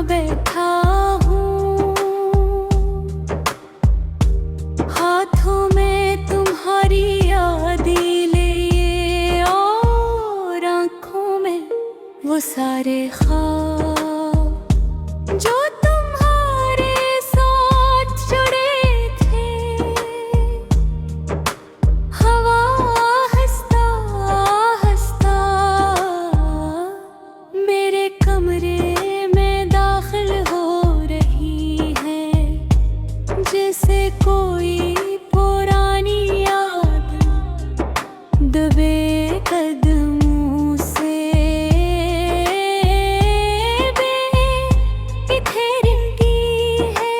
बैठा हूँ, हाथों में तुम्हारी यादें लिए और आँखों में वो सारे ख्वाब जो तुम्हारे साथ जुड़े थे। हवा हंसता हंसता मेरे कमरे में दाखिल हो रही है, जैसे कोई पुरानी याद दबे कदमों से बेइत्तेफाकी है।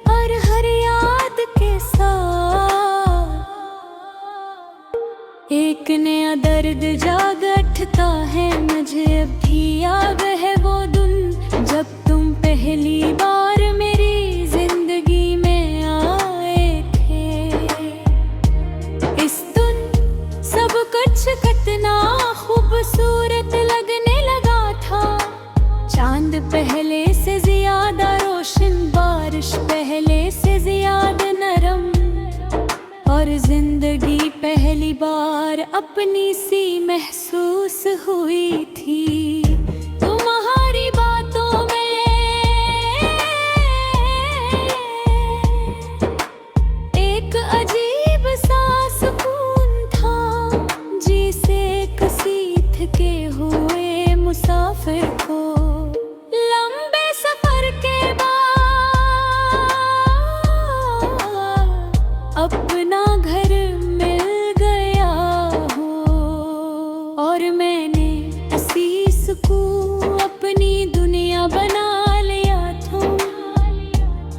और हर याद के साथ एक नया दर्द जाग उठता है। मुझे अब भी याद है वो दिन जब तुम पहली बार मेरी जिंदगी में आए थे। इस दिन सब कुछ कितना खूबसूरत लगने लगा था। चांद पहले से ज्यादा रोशन, बारिश पहले से ज्यादा नरम, और जिंदगी पहली बार अपनी सी महसूस हुई थी। तुम्हारी बातों में एक अजीब सा सुकून था, जिसे किसी थके हुए मुसाफिर को लंबे सफर के बाद अपना घर मिल गया हो। और मैंने असीस को अपनी दुनिया बना लिया था।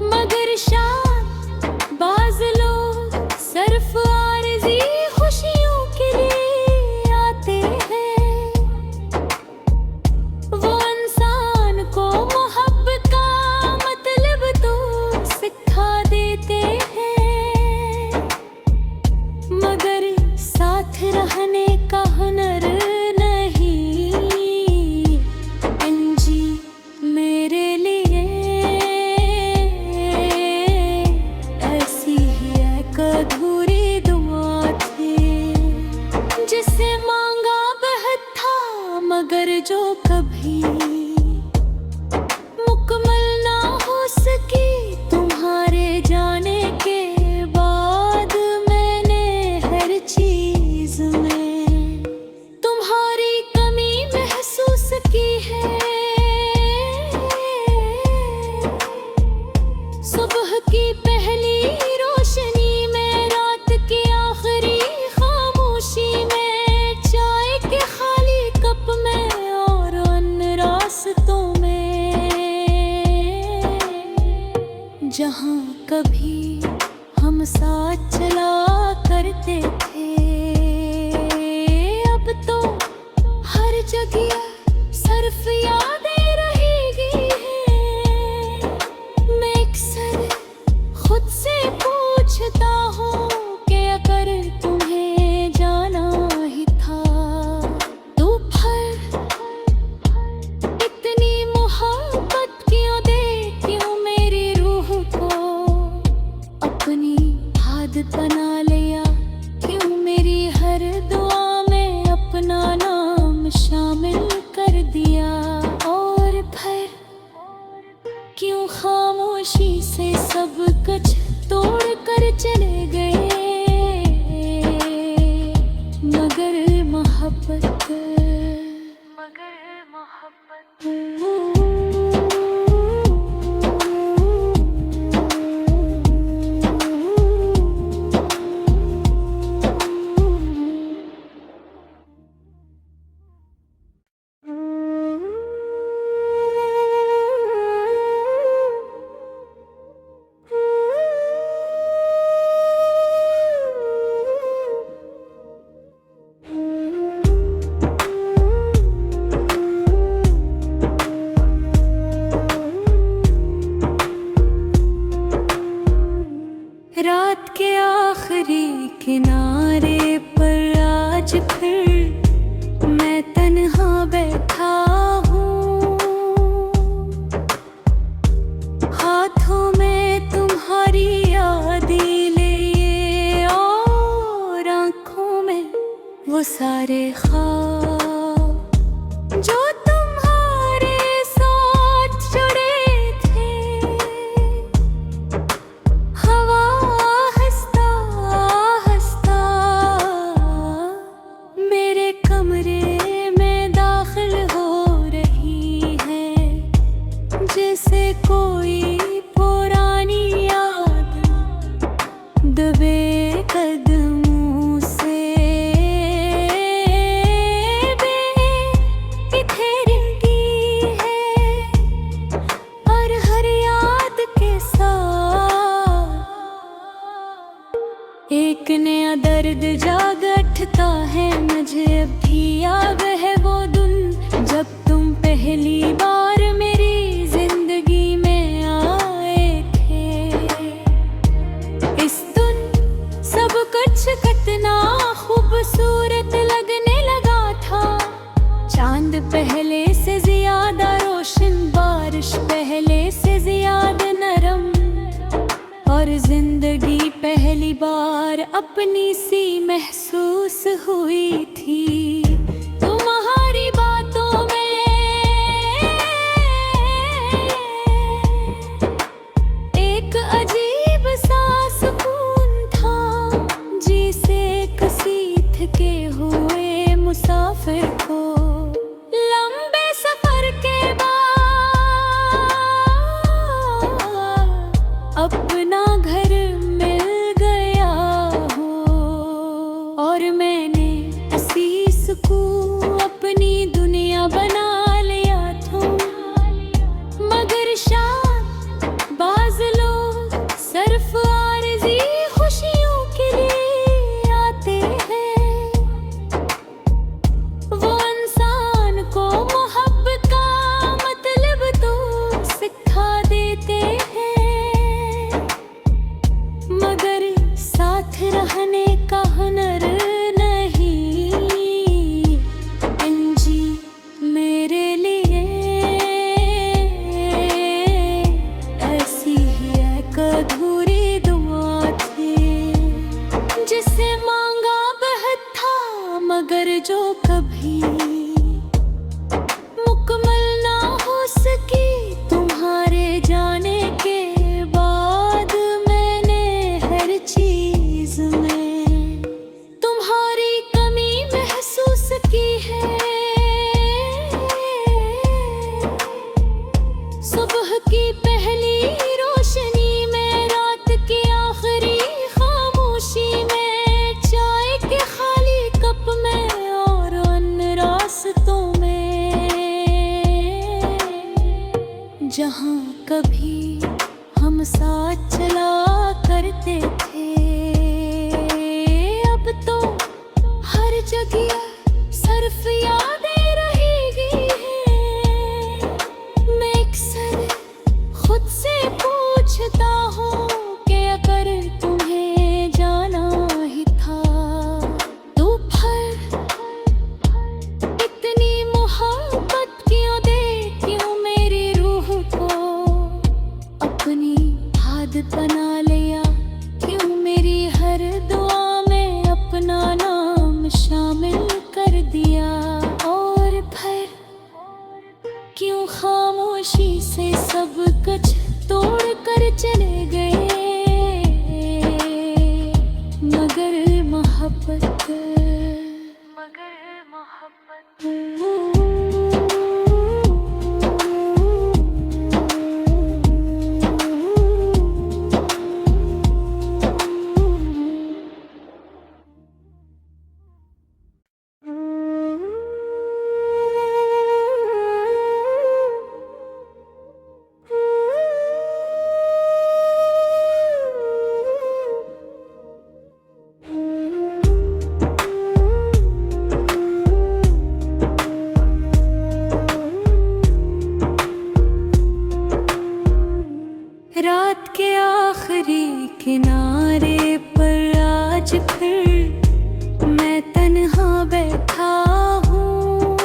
मगर शायद बाज़ लोग सिर्फ आरज़ी खुशियों के लिए आते हैं। वो इंसान को मोहब्बत का मतलब तो सिखा देते हैं, मगर साथ रहने का हुनर नहीं। अंजी मेरे लिए ऐसी ही एक अधूरी दुआ थी, जिसे मांगा बहुत था, मगर जो कभी मुकम्मल ना हो सकी। तुम्हारे जाने के बाद मैंने हर चीज में तुम्हारी कमी महसूस की है। सुबह की पहली रोशनी में, रात की आखिरी खामोशी में, चाय के खाली कप में और उन रास्तों में जहाँ कभी हम साथ चला करते थे। अब तो हर जगह सिर्फ यादें रहेगी हैं। मैं अक्सर खुद से पूछता हूँ कि अगर तुम्हें जाना ही था तो फिर इतनी मोहब्बत क्यों दे, क्यों मेरी रूह को अपनी आदत बना लिया, क्यों मेरी हर दुआ में अपना नाम शामिल कर दिया। और फिर क्यों खामोशी से सब कुछ तोड़ कर चले गए, मगर मोहब्बत रात के आखिरी किनारे पर आज फिर मैं तन्हा बैठा हूँ। जैसे कोई पुरानी याद दबे कदमों से बेतेरंगी है और हर याद के साथ एक नया दर्द जाग उठता है। मुझे अब भी याद है वो दिन जब तुम पहली बार मेरी जिंदगी में आए थे। इस दिन सब कुछ कितना खूबसूरत लगने लगा था। चांद पहले से ज्यादा रोशन, बारिश पहले से ज्यादा नरम, और जिंदगी पहली बार अपनी सी महसूस हुई थी। तुम्हारी बातों में एक अजीब सा सुकून था, जिसे किसी थके हुए मुसाफिर को लंबे सफर के बाद अपना घर मिल गया हो। और मैंने असीस को अपनी दुनिया बना लिया था। मगर शायद बाज़ लोग सिर्फ आरज़ी खुशियों के लिए आते हैं। वो इंसान को मोहब्बत का मतलब तो सिखा देते हैं, मगर साथ रहने का हुनर नहीं। जी मेरे लिए ऐसी ही एक अधूरी दुआ थी, जिसे मांगा बहुत था मगर जो कभी मुकम्मल ना हो सकी। तुम्हारे जाने के बाद मैंने हर चीज में तुम्हारी कमी महसूस की है। सुबह की पहली रोशनी में, रात की आखिरी खामोशी में, चाय के खाली कप में और उन रास्तों में जहाँ कभी हम साथ चला करते थे। अब तो हर जगह सिर्फ यादें रहेगी हैं। मैं अक्सर खुद से पूछता हूँ कि अगर तुम्हें जाना ही था तो फिर इतनी मोहब्बत क्यों दे, क्यों मेरी रूह को अपनी आदत बना लिया, क्यों मेरी हर दुआ में अपना नाम शामिल कर दिया। और फिर क्यों खामोशी से सब कुछ तोड़ कर चले गए, मगर मोहब्बत रात के आखिरी किनारे पर आज फिर मैं तन्हा बैठा हूँ।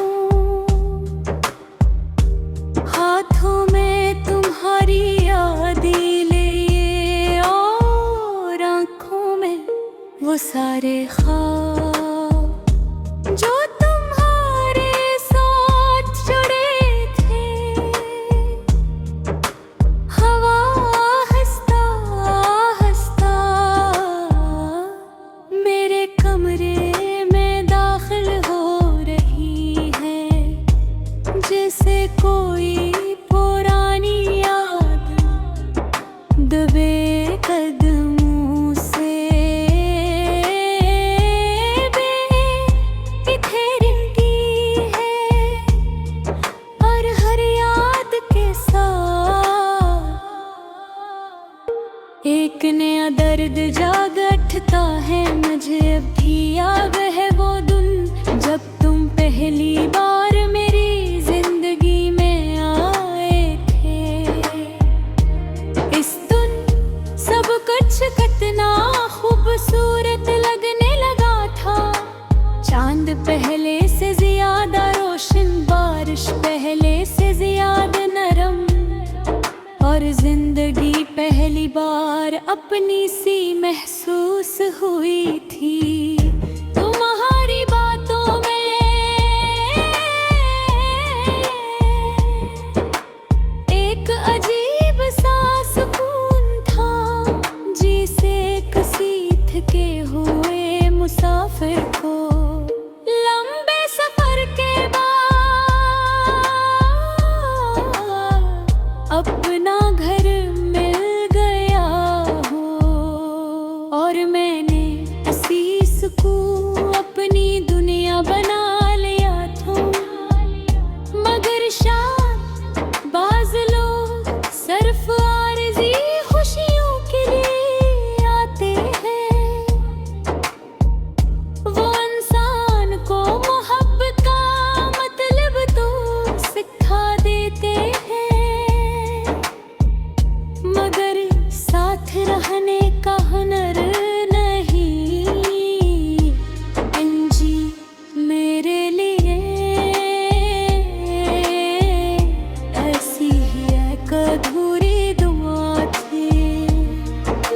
हाथों में तुम्हारी यादें लिए और आँखों में वो सारे ख्वाब जो तुम्हारे साथ जुड़े थे। हवा हंसता हंसता मेरे कमरे में दाखिल हो रही है, जैसे कोई पुरानी याद दर्द जाग उठता है मुझे, अब भी याद है वो दिन जब तुम पहली बार मेरी जिंदगी में आए थे। इस दिन सब कुछ कितना खूबसूरत लगने लगा था, चांद पहले से ज्यादा रोशन, बारिश पहले से ज्यादा नरम, और जिंदगी पहली बार अपनी सी महसूस हुई थी तुम्हारी बातों में। एक अजीब सा सुकून था, जिसे किसी थके हुए मुसाफिर को लंबे सफर के बाद अपना घर मिल गया हो। और मैंने असीस को अपनी दुनिया बना लिया था, मगर शायद बाज़ लोग सिर्फ आरज़ी खुशियों के लिए आते हैं, वो इंसान को मोहब्बत का मतलब तो सिखा देते हैं, मगर साथ रहने का हुनर नहीं। अंजी मेरे लिए ऐसी ही एक अधूरी दुआ थी,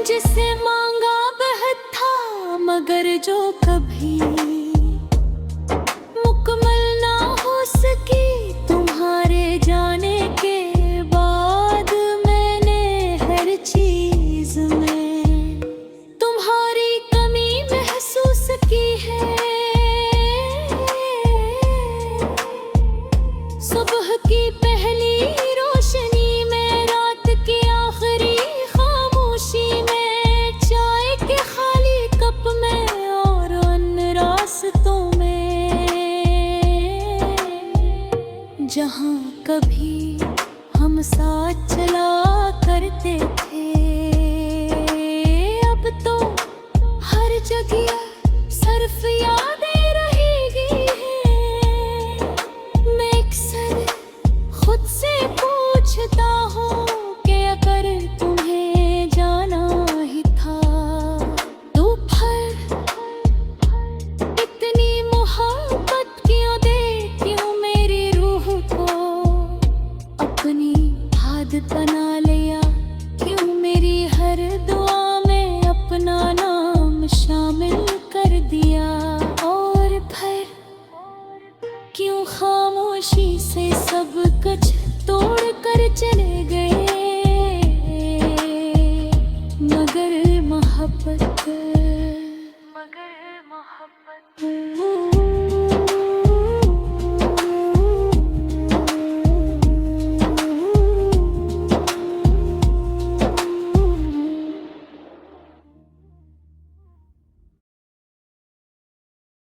जिसे मांगा बहुत था मगर जो कभी मुकम्मल ना हो सकी। तुम्हारे जाने के बाद मैंने हर चीज में तुम्हारी कमी महसूस की है। सुबह की पहली रोशनी में, रात की आखिरी खामोशी में, चाय के खाली कप में और उन रास्तों में जहाँ कभी हम साथ चला करते थे। अब तो हर जगह सिर्फ यादें रहेगी हैं। मैं अक्सर खुद से पूछता हूँ कि अगर तुम्हें जाना ही था तो फिर इतनी मोहब्बत क्यों दे, क्यों मेरी रूह को अपनी आदत बना लिया, क्यों मेरी हर दुआ में अपना नाम शामिल कर दिया, और फिर क्यों खामोशी से सब कुछ तोड़ कर चले गए।